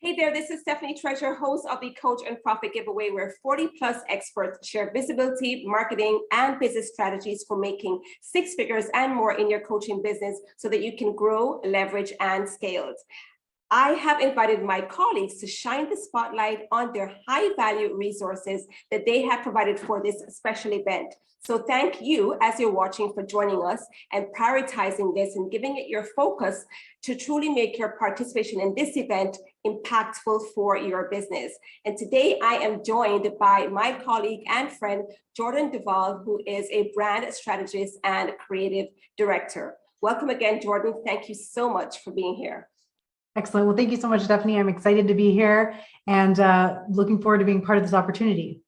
Hey there, this is Stephanie Treasure, host of the Coach and Profit Giveaway, where 40 plus experts share visibility, marketing, and business strategies for making six figures and more in your coaching business so that you can grow, leverage, and scale. I have invited my colleagues to shine the spotlight on their high value resources that they have provided for this special event. So thank you, as you're watching, for joining us and prioritizing this and giving it your focus to truly make your participation in this event impactful for your business. And today I am joined by my colleague and friend, Jordan Duvall, who is a brand strategist and creative director. Welcome again, Jordan. Thank you so much for being here. Excellent. Well, thank you so much, Stephanie. I'm excited to be here and looking forward to being part of this opportunity.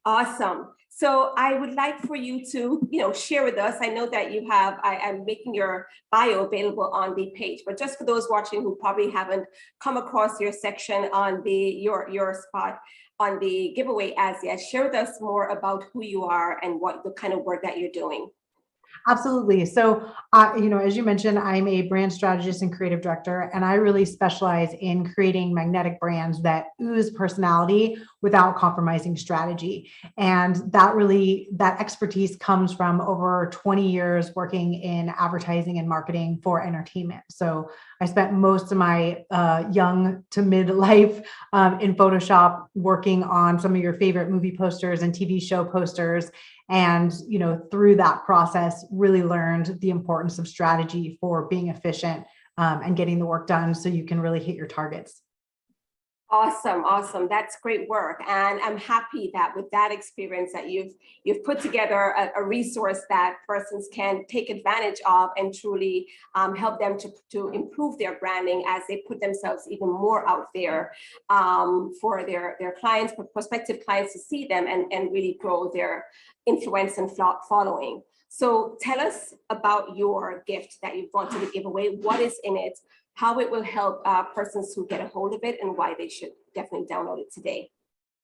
Awesome. So I would like for you to, share with us. I know that you have, I'm making your bio available on the page, but just for those watching who probably haven't come across your section on your spot on the giveaway as yet, share with us more about who you are and what the kind of work that you're doing. Absolutely. So, as you mentioned, I'm a brand strategist and creative director, and I really specialize in creating magnetic brands that ooze personality without compromising strategy. And that expertise comes from over 20 years working in advertising and marketing for entertainment. So I spent most of my young to midlife in Photoshop working on some of your favorite movie posters and TV show posters. And, through that process, really learned the importance of strategy for being efficient and getting the work done so you can really hit your targets. Awesome. That's great work. And I'm happy that with that experience that you've put together a resource that persons can take advantage of and truly help them to improve their branding as they put themselves even more out there for their clients, prospective clients to see them and really grow their influence and following. So tell us about your gift that you've brought to the giveaway. What is in it? How it will help persons who get a hold of it and why they should definitely download it today.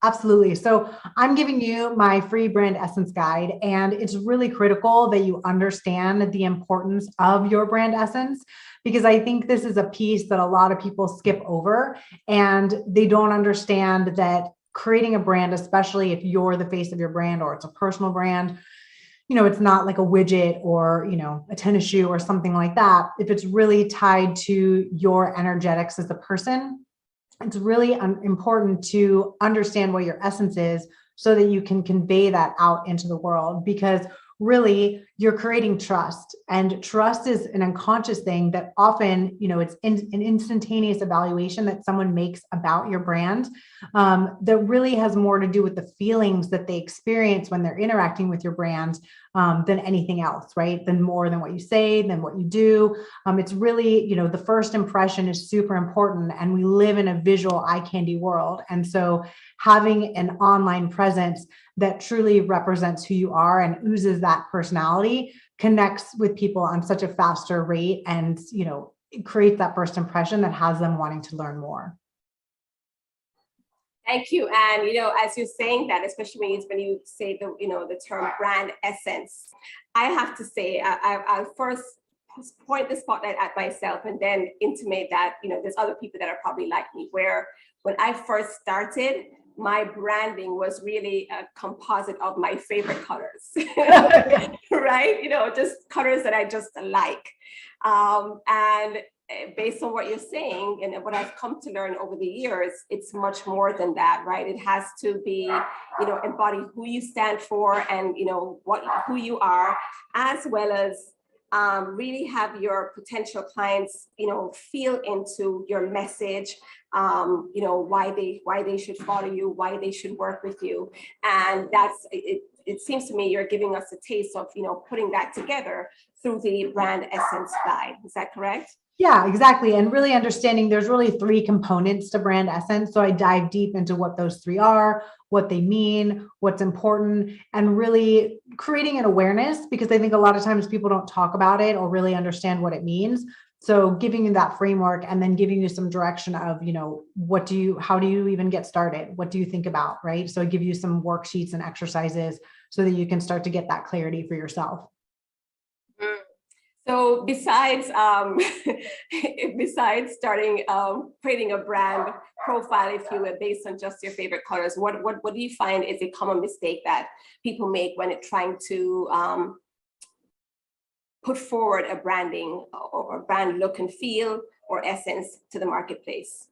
Absolutely. So I'm giving you my free brand essence guide, and it's really critical that you understand the importance of your brand essence, because I think this is a piece that a lot of people skip over and they don't understand that creating a brand, especially if you're the face of your brand or it's a personal brand, it's not like a widget or, a tennis shoe or something like that. If it's really tied to your energetics as a person, it's really important to understand what your essence is so that you can convey that out into the world, because really you're creating trust, and trust is an unconscious thing that often, it's an instantaneous evaluation that someone makes about your brand that really has more to do with the feelings that they experience when they're interacting with your brand than anything else, right? Than more than what you say, than what you do. It's really, the first impression is super important, and we live in a visual eye candy world. And so having an online presence that truly represents who you are and oozes that personality connects with people on such a faster rate, and it creates that first impression that has them wanting to learn more. Thank you. And as you're saying that, especially when you say the term brand essence, I have to say I'll first point the spotlight at myself and then intimate that there's other people that are probably like me, where when I first started, my branding was really a composite of my favorite colors, right? Just colors that I just like. And based on what you're saying and what I've come to learn over the years, it's much more than that, right? It has to be, embody who you stand for and, who you are, as well as really have your potential clients, feel into your message, why they should follow you, why they should work with you. And that's it. It seems to me you're giving us a taste of, putting that together through the brand essence guide. Is that correct? Yeah, exactly. And really understanding there's really three components to brand essence. So I dive deep into what those three are, what they mean, what's important, and really creating an awareness, because I think a lot of times people don't talk about it or really understand what it means. So giving you that framework and then giving you some direction of, how do you even get started? What do you think about, right? So I give you some worksheets and exercises so that you can start to get that clarity for yourself. So besides besides starting creating a brand profile, if you will, based on just your favorite colors, what do you find is a common mistake that people make when it's trying to put forward a branding or a brand look and feel or essence to the marketplace?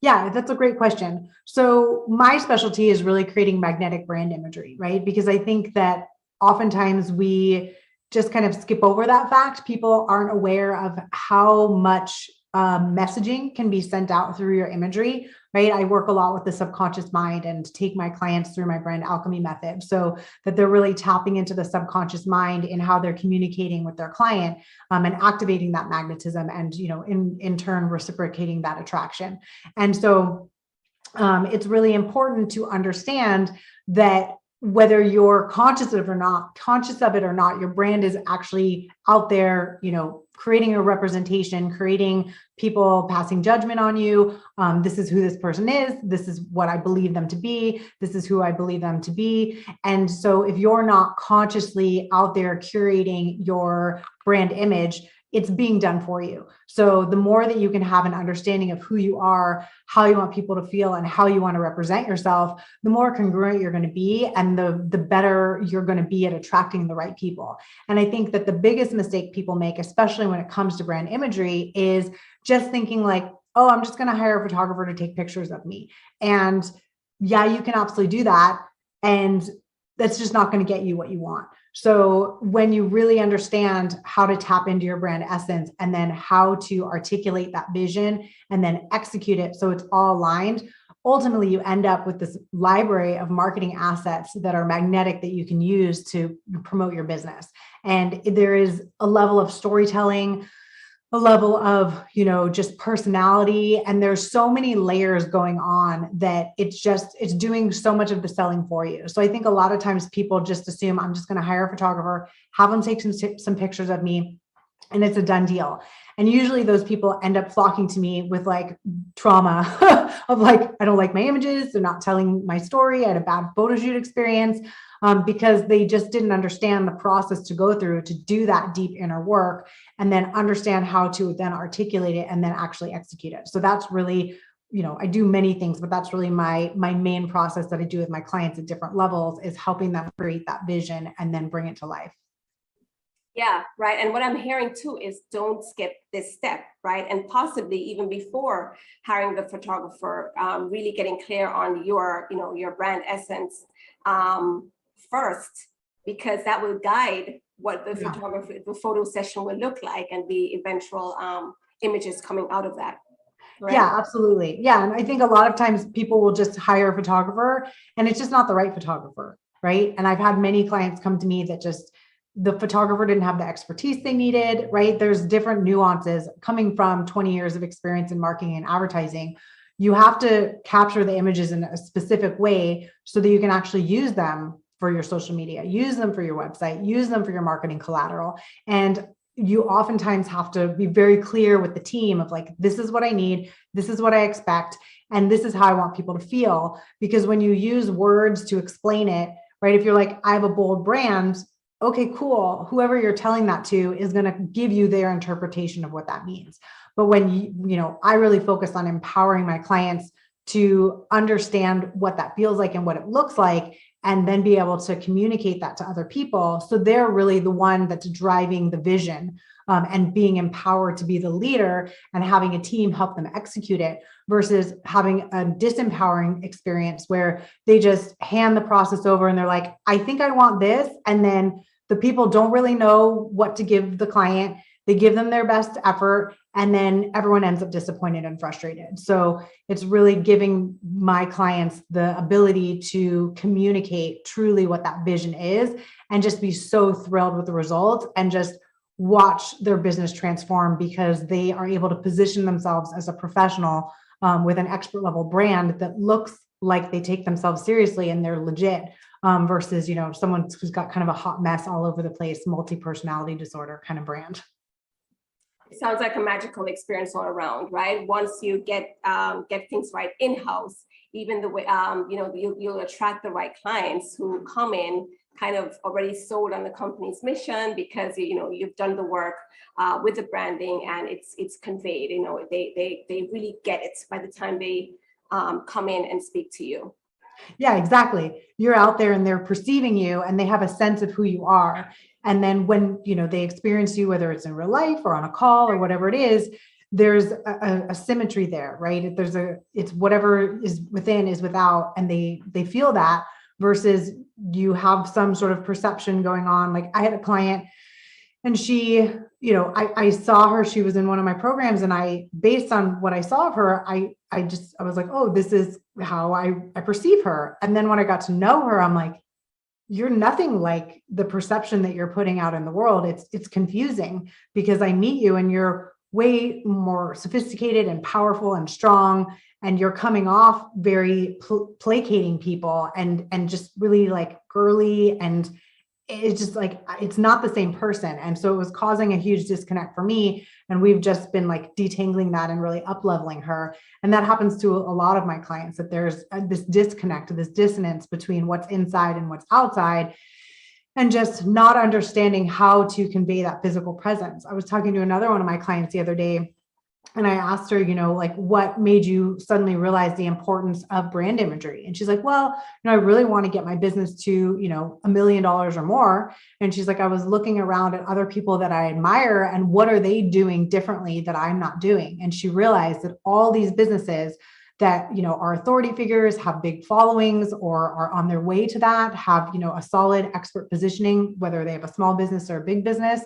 Yeah, that's a great question. So my specialty is really creating magnetic brand imagery, right? Because I think that oftentimes we just kind of skip over that fact. People aren't aware of how much messaging can be sent out through your imagery, right? I work a lot with the subconscious mind and take my clients through my brand alchemy method so that they're really tapping into the subconscious mind in how they're communicating with their client, and activating that magnetism and, in turn reciprocating that attraction. And so it's really important to understand that whether you're conscious of it or not, your brand is actually out there, creating a representation, creating people passing judgment on you. This is who this person is. This is what I believe them to be. This is who I believe them to be. And so if you're not consciously out there curating your brand image, it's being done for you. So the more that you can have an understanding of who you are, how you want people to feel, and how you want to represent yourself, the more congruent you're going to be, and the better you're going to be at attracting the right people. And I think that the biggest mistake people make, especially when it comes to brand imagery, is just thinking like, oh, I'm just going to hire a photographer to take pictures of me. And yeah, you can absolutely do that. And that's just not going to get you what you want. So when you really understand how to tap into your brand essence and then how to articulate that vision and then execute it so it's all aligned, ultimately you end up with this library of marketing assets that are magnetic that you can use to promote your business. And there is a level of storytelling, a level of, just personality. And there's so many layers going on that it's doing so much of the selling for you. So I think a lot of times people just assume I'm just going to hire a photographer, have them take some pictures of me, and it's a done deal. And usually those people end up flocking to me with like trauma of like, I don't like my images. They're not telling my story. I had a bad photo shoot experience. Because they just didn't understand the process to go through to do that deep inner work and then understand how to then articulate it and then actually execute it. So that's really, I do many things, but that's really my main process that I do with my clients at different levels, is helping them create that vision and then bring it to life. Yeah, right. And what I'm hearing too is don't skip this step, right? And possibly even before hiring the photographer, really getting clear on your brand essence first, because that will guide what the the photo session will look like and the eventual images coming out of that. Right? Yeah, absolutely. Yeah. And I think a lot of times people will just hire a photographer and it's just not the right photographer, right? And I've had many clients come to me that just, the photographer didn't have the expertise they needed, right? There's different nuances coming from 20 years of experience in marketing and advertising. You have to capture the images in a specific way so that you can actually use them for your social media, use them for your website, use them for your marketing collateral. And you oftentimes have to be very clear with the team of like, this is what I need, this is what I expect, and this is how I want people to feel. Because when you use words to explain it, right? If you're like, I have a bold brand, okay, cool. Whoever you're telling that to is going to give you their interpretation of what that means. But when I really focus on empowering my clients to understand what that feels like and what it looks like, and then be able to communicate that to other people. So they're really the one that's driving the vision, and being empowered to be the leader and having a team help them execute it, versus having a disempowering experience where they just hand the process over and they're like, I think I want this. And then the people don't really know what to give the client. They give them their best effort, and then everyone ends up disappointed and frustrated. So it's really giving my clients the ability to communicate truly what that vision is and just be so thrilled with the results and just watch their business transform, because they are able to position themselves as a professional with an expert level brand that looks like they take themselves seriously and they're legit, versus, someone who's got kind of a hot mess all over the place, multi-personality disorder kind of brand. Sounds like a magical experience all around, right? Once you get things right in-house, even the way you'll attract the right clients who come in kind of already sold on the company's mission, because you've done the work with the branding, and it's conveyed. They really get it by the time they come in and speak to you. Yeah, exactly. You're out there and they're perceiving you and they have a sense of who you are. And then when, they experience you, whether it's in real life or on a call or whatever it is, there's a symmetry there, right? It's whatever is within is without, and they feel that, versus you have some sort of perception going on. Like I had a client and she, I saw her, she was in one of my programs, and based on what I saw of her, I was like, oh, this is how I perceive her. And then when I got to know her, I'm like, you're nothing like the perception that you're putting out in the world. It's confusing, because I meet you and you're way more sophisticated and powerful and strong, and you're coming off very placating people and just really like girly, and it's just like, it's not the same person. And so it was causing a huge disconnect for me. And we've just been like detangling that and really up leveling her. And that happens to a lot of my clients, that there's this disconnect, this dissonance between what's inside and what's outside, and just not understanding how to convey that physical presence. I was talking to another one of my clients the other day, and I asked her, like, what made you suddenly realize the importance of brand imagery? And she's like, well, I really want to get my business to, $1 million or more. And she's like, I was looking around at other people that I admire, and what are they doing differently that I'm not doing? And she realized that all these businesses that, are authority figures, have big followings, or are on their way to that, have, a solid expert positioning, whether they have a small business or a big business.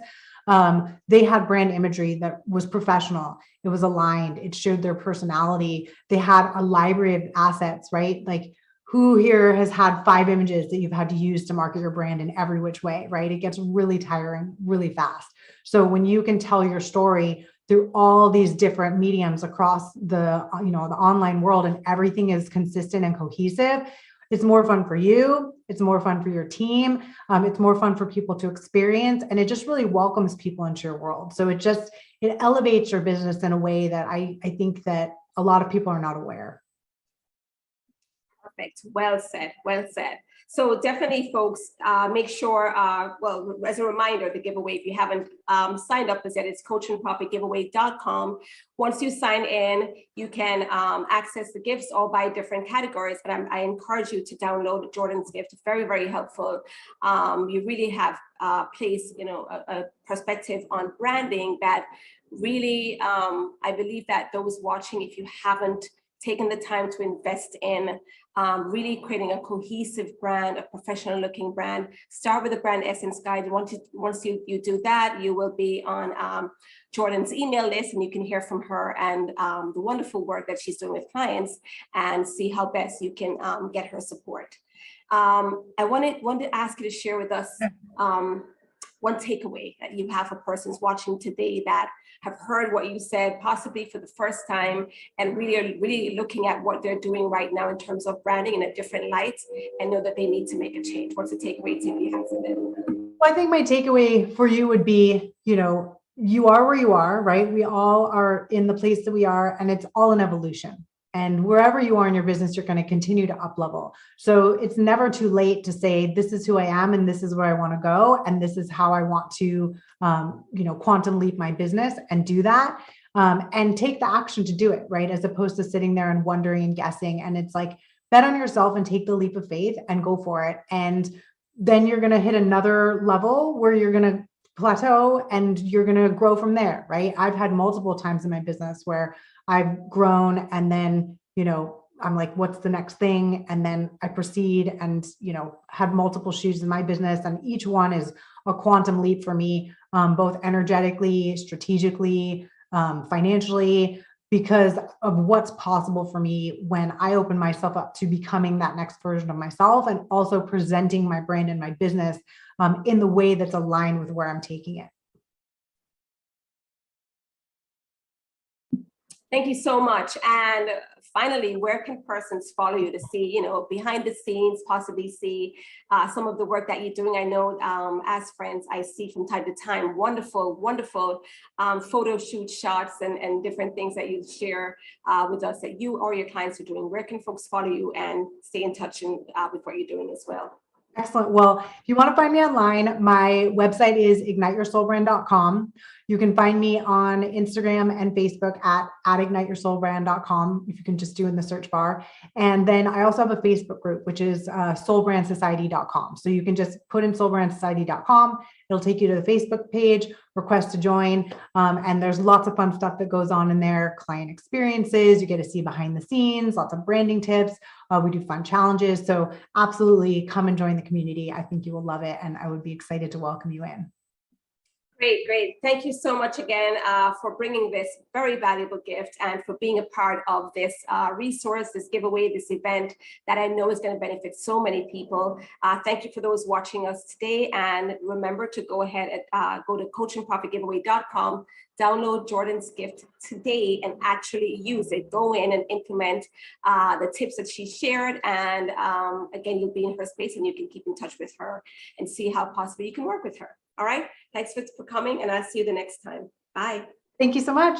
They had brand imagery that was professional. It was aligned. It showed their personality. They had a library of assets, right? Like, who here has had 5 images that you've had to use to market your brand in every which way, right? It gets really tiring really fast. So when you can tell your story through all these different mediums across the, the online world, and everything is consistent and cohesive, it's more fun for you. It's more fun for your team. It's more fun for people to experience. And it just really welcomes people into your world. So it elevates your business in a way that I think that a lot of people are not aware. Perfect. Well said. Well said. So definitely, folks, make sure, well, as a reminder, the giveaway, if you haven't signed up as yet, it's coachingprofitgiveaway.com. Once you sign in, you can access the gifts all by different categories. But I encourage you to download Jordan's gift. It's very, very helpful. You really have placed, a perspective on branding that really, I believe that those watching, if you haven't taken the time to invest in really creating a cohesive brand, a professional looking brand, start with the brand essence guide. Once you do that, you will be on Jordan's email list, and you can hear from her and the wonderful work that she's doing with clients, and see how best you can get her support. I wanted to ask you to share with us one takeaway that you have for persons watching today that have heard what you said, possibly for the first time, and really are really looking at what they're doing right now in terms of branding in a different light, and know that they need to make a change. What's the takeaway to you have for them? Well, I think my takeaway for you would be, you are where you are, right? We all are in the place that we are, and it's all an evolution. And wherever you are in your business, you're going to continue to up level. So it's never too late to say, this is who I am, and this is where I want to go, and this is how I want to, quantum leap my business, and do that, and take the action to do it, right? As opposed to sitting there and wondering and guessing. And it's like, bet on yourself and take the leap of faith and go for it. And then you're going to hit another level where you're going to plateau, and you're going to grow from there, right? I've had multiple times in my business where I've grown, and then, I'm like, what's the next thing? And then I proceed and, had multiple shoes in my business, and each one is a quantum leap for me, both energetically, strategically, financially, because of what's possible for me when I open myself up to becoming that next version of myself, and also presenting my brand and my business in the way that's aligned with where I'm taking it. Thank you so much. And finally, where can persons follow you to see, you know, behind the scenes, possibly see some of the work that you're doing? I know as friends, I see from time to time wonderful, wonderful photo shoot shots and different things that you share with us that you or your clients are doing. Where can folks follow you and stay in touch with what you're doing as well? Excellent. Well, if you want to find me online, my website is igniteyoursoulbrand.com. You can find me on Instagram and Facebook at igniteyoursoulbrand.com, if you can just do in the search bar. And then I also have a Facebook group, which is soulbrandsociety.com. So you can just put in soulbrandsociety.com. It'll take you to the Facebook page, request to join. And there's lots of fun stuff that goes on in there, client experiences, you get to see behind the scenes, lots of branding tips. We do fun challenges. So absolutely come and join the community. I think you will love it. And I would be excited to welcome you in. Great, great. Thank you so much again for bringing this very valuable gift and for being a part of this resource, this giveaway, this event that I know is going to benefit so many people. Thank you for those watching us today. And remember to go ahead and go to coachingprofitgiveaway.com, download Jordan's gift today and actually use it. Go in and implement the tips that she shared. And again, you'll be in her space and you can keep in touch with her and see how possibly you can work with her. All right. Thanks for coming, and I'll see you the next time. Bye. Thank you so much.